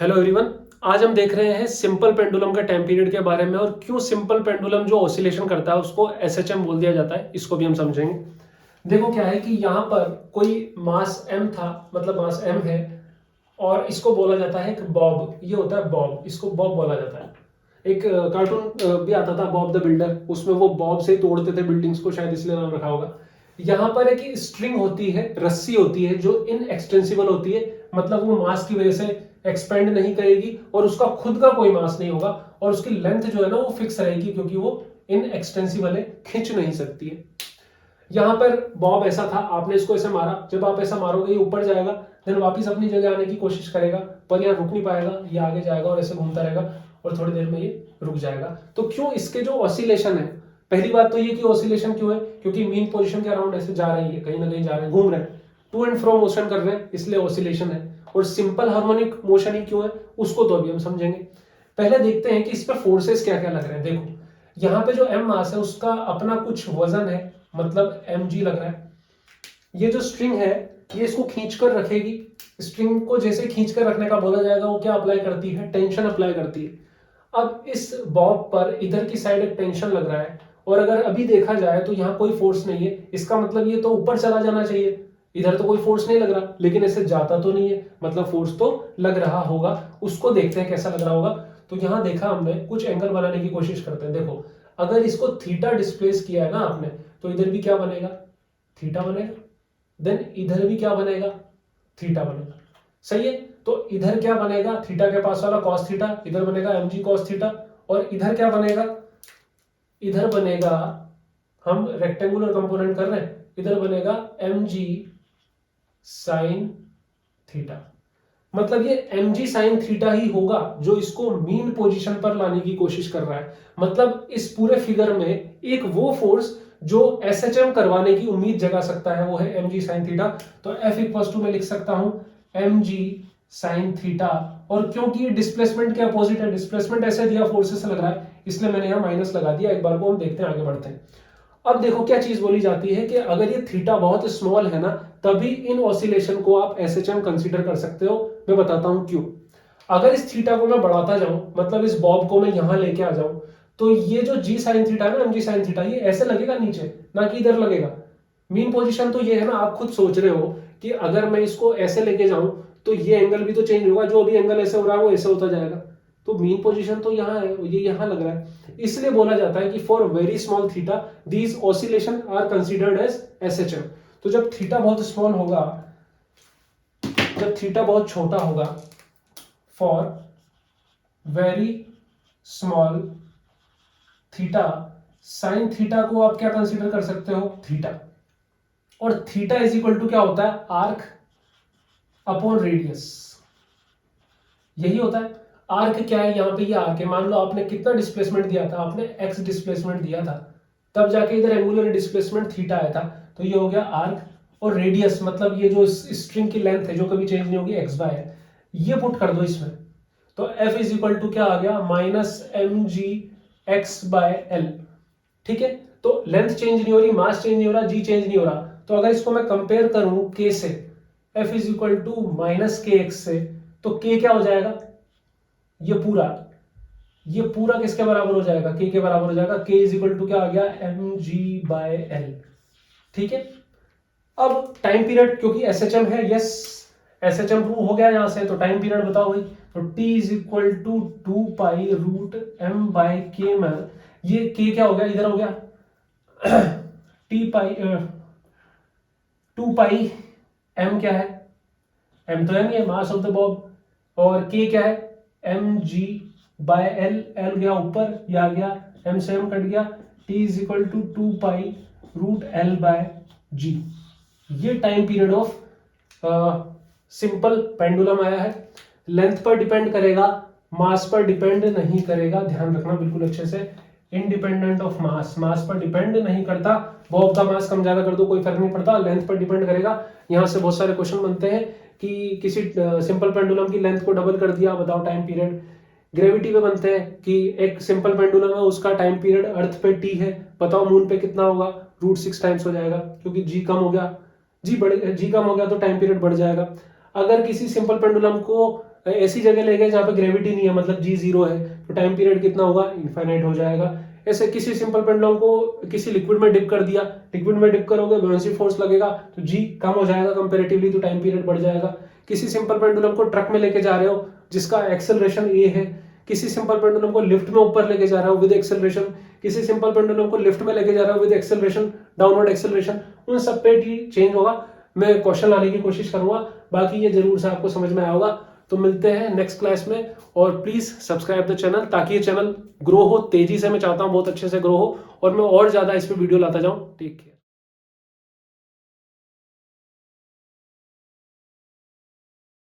Hello everyone. आज हम देख रहे हैं सिंपल पेंडुलम का टाइम पीरियड के बारे में और क्यों सिंपल पेंडुलम जो ऑसिलेशन करता है उसको एसएचएम बोल दिया जाता है, इसको भी हम समझेंगे। देखो क्या है कि यहाँ पर कोई मास एम था, मतलब मास एम है और इसको बोला जाता है एक बॉब। ये होता है बॉब, इसको बॉब बोला जाता है। एक कार्टून भी आता था बॉब द बिल्डर, उसमें वो बॉब से तोड़ते थे बिल्डिंग्स को, शायद इसलिए नाम रखा होगा। यहाँ पर एक स्ट्रिंग होती है, रस्सी होती है जो इनएक्सटेंसिबल होती है, मतलब वो मास की वजह से एक्सपेंड नहीं करेगी और उसका खुद का कोई मास नहीं होगा और उसकी लेंथ जो है ना वो फिक्स रहेगी क्योंकि वो इनएक्सटेंसिबल है, खींच नहीं सकती है। यहाँ पर बॉब ऐसा था, आपने इसको ऐसे मारा, जब आप ऐसा मारोगे ये ऊपर जाएगा, देन वापस अपनी जगह आने की कोशिश करेगा पर यहाँ रुक नहीं पाएगा, ये आगे जाएगा और ऐसे घूमता रहेगा और थोड़ी देर में ये रुक जाएगा। तो क्यों इसके जो ऑसिलेशन है, पहली बात तो ये कि ऑसिलेशन क्यों है, क्योंकि मीन पोजीशन के अराउंड ऐसे जा रही है, कहीं ना कहीं जा रहे हैं, घूम रहे हैं, टू एंड फ्रो मोशन कर रहे हैं, इसलिए ऑसिलेशन है। और सिंपल हार्मोनिक मोशन ही क्यों है उसको तो अभी हम समझेंगे। पहले देखते हैं कि इस पर फोर्सेस क्या क्या लग रहे हैं। देखो यहाँ पे जो एम मास है उसका अपना कुछ वजन है, मतलब mg लग रहा है। ये जो स्ट्रिंग है ये इसको खींच कर रखेगी, स्ट्रिंग को जैसे खींच कर रखने का बोला जाएगा वो क्या अप्लाई करती है, टेंशन अप्लाई करती है। अब इस बॉब पर इधर की साइड एक टेंशन लग रहा है और अगर अभी देखा जाए तो यहाँ कोई फोर्स नहीं है, इसका मतलब ये तो ऊपर चला जाना चाहिए, इधर तो कोई फोर्स नहीं लग रहा, लेकिन ऐसे जाता तो नहीं है, मतलब फोर्स तो लग रहा होगा। उसको देखते हैं कैसा लग रहा होगा। तो यहाँ देखा हमने, कुछ एंगल बनाने की कोशिश करते हैं। देखो अगर इसको थीटा डिस्प्लेस किया है ना आपने, तो इधर भी क्या बनेगा, थीटा बनेगा। देन इधर भी क्या बनेगा, थीटा बनेगा। सही है, तो इधर क्या बनेगा, थीटा के पास वाला कॉस थीटा, इधर बनेगा mg कॉस थीटा, और इधर क्या बनेगा, इधर बनेगा, हम रेक्टेंगुलर कंपोनेंट कर रहे हैं, इधर बनेगा mg साइन थीटा। मतलब ये mg साइन थीटा ही होगा जो इसको मीन पोजीशन पर लाने की कोशिश कर रहा है। मतलब इस पूरे फिगर में एक वो फोर्स जो एसएचएम करवाने की उम्मीद जगा सकता है वो है mg साइन थीटा। तो F इक्वल्स टू मैं लिख सकता हूं mg साइन थीटा, और क्योंकि डिस्प्लेसमेंट के अपोजिट है, डिस्प्लेसमेंट ऐसे दिया फोर्सेस से लग रहा है, इसलिए मैंने यहां माइनस लगा दिया। एक बार को हम देखते हैं, आगे बढ़ते हैं। अब देखो क्या चीज बोली जाती है कि अगर ये थीटा बहुत स्मॉल है ना, तभी इन ऑसिलेशन को आप एसएचएम कंसीडर कर सकते हो। मैं बताता हूं क्यों। अगर इस थीटा को मैं बढ़ाता जाऊं, मतलब इस बॉब को मैं यहां लेके आ जाऊं, तो ये जो जी साइन थीटा है ना, एम जी साइन थीटा, ये ऐसे लगेगा नीचे, ना कि इधर लगेगा। मीन पोजीशन तो ये है ना, आप खुद सोच रहे हो कि अगर मैं इसको ऐसे लेके जाऊं तो ये एंगल भी तो चेंज होगा, जो अभी एंगल ऐसे हो रहा है वो ऐसे होता जाएगा। तो मीन पोजीशन तो यहाँ है, ये यहाँ लग रहा है। इसलिए बोला जाता है कि for very small theta these oscillation are considered as SHM. तो जब थीटा बहुत स्मॉल होगा, जब थीटा बहुत छोटा होगा, for very small theta, sine theta को आप क्या कंसीडर कर सकते हो, थीटा। और थीटा इज इक्वल टू क्या होता है, आर्क अपॉन रेडियस, यही होता है। आर्क क्या है, यहाँ पे ये आर्क है। मान लो आपने कितना डिस्प्लेसमेंट दिया था, आपने एक्स डिस्प्लेसमेंट दिया था, तब जाके इधर एंगुलर डिस्प्लेसमेंट थीटा आया था, तो ये हो गया आर्क। और रेडियस मतलब ये जो स्ट्रिंग की लेंथ है जो कभी चेंज नहीं होगी, एक्स बाय है, ये पुट कर दो इसमें। तो F इज इक्वल टू क्या आ गया, minus m g x by l. ठीक है, तो लेंथ चेंज नहीं हो रही, मास चेंज नहीं हो रहा, जी चेंज नहीं हो रहा। तो अगर इसको मैं कंपेयर करूं k से, F is equal to minus k x से, तो k क्या हो जाएगा, ये पूरा, ये पूरा किसके बराबर हो जाएगा, k के बराबर हो जाएगा। k इज इक्वल टू क्या आ गया, एम जी बाय एल। ठीक है, अब टाइम पीरियड, क्योंकि एसएचएम है, यस एसएचएम प्रूव हो गया यहां से, तो टाइम पीरियड बताओ भाई। तो t is equal to 2 pi root m by k में, ये k क्या हो गया, इधर हो गया t पाई 2 पाई m क्या है, m तो m ही है, मास ऑफ द बॉब, और k क्या है, m g by l, l गया ऊपर, ये आ गया, m से m कट गया, t is equal to 2 pi root l by g। ये time period of simple pendulum आया है। लेंथ पर डिपेंड करेगा, मास पर डिपेंड नहीं करेगा, ध्यान रखना बिल्कुल अच्छे से। इंडिपेंडेंट ऑफ मास, मास पर डिपेंड नहीं करता, बॉब का मास कम ज्यादा कर दो कोई फर्क नहीं पड़ता, लेंथ पर डिपेंड करेगा। यहां से बहुत सारे क्वेश्चन बनते हैं कि किसी सिंपल पेंडुलम की लेंथ को डबल कर दिया, बताओ टाइम पीरियड। ग्रेविटी पे बनते हैं कि एक सिंपल पेंडुलम है, उसका टाइम पीरियड अर्थ पे टी है, बताओ मून पे कितना होगा, √6 टाइम्स हो जाएगा, क्योंकि जी कम हो गया, जी कम हो गया तो टाइम पीरियड बढ़ जाएगा। अगर किसी सिंपल पेंडुलम को ऐसी जगह ले गए जहाँ पे ग्रेविटी नहीं है, मतलब जी जीरो है, तो टाइम पीरियड कितना होगा, इनफाइनाइट हो जाएगा। ऐसे किसी सिंपल पेंडुलम को किसी लिक्विड में डिप कर दिया, लिक्विड में डिप करोगे बुयांसी फोर्स लगेगा तो जी कम हो जाएगा कंपैरेटिवली, तो टाइम पीरियड बढ़ जाएगा। किसी सिंपल पेंडुलम को ट्रक में लेके जा रहे हो जिसका एक्सेलरेशन ए है, किसी सिंपल पेंडुलम को लिफ्ट में ऊपर लेके जा रहे हो विद एक्सेलरेशन, किसी सिंपल पेंडुलम को लिफ्ट में लेके जा रहे हो विद एक्सेलरेशन, डाउनवर्ड एक्सेलरेशन, उन सब पे चेंज होगा। मैं क्वेश्चन लाने की कोशिश करूंगा, बाकी ये जरूर से आपको समझ में आया होगा। तो मिलते हैं नेक्स्ट क्लास में, और प्लीज सब्सक्राइब द चैनल ताकि ये चैनल ग्रो हो तेजी से। मैं चाहता हूं बहुत अच्छे से ग्रो हो और मैं और ज्यादा इस पे वीडियो लाता जाऊं। Take care.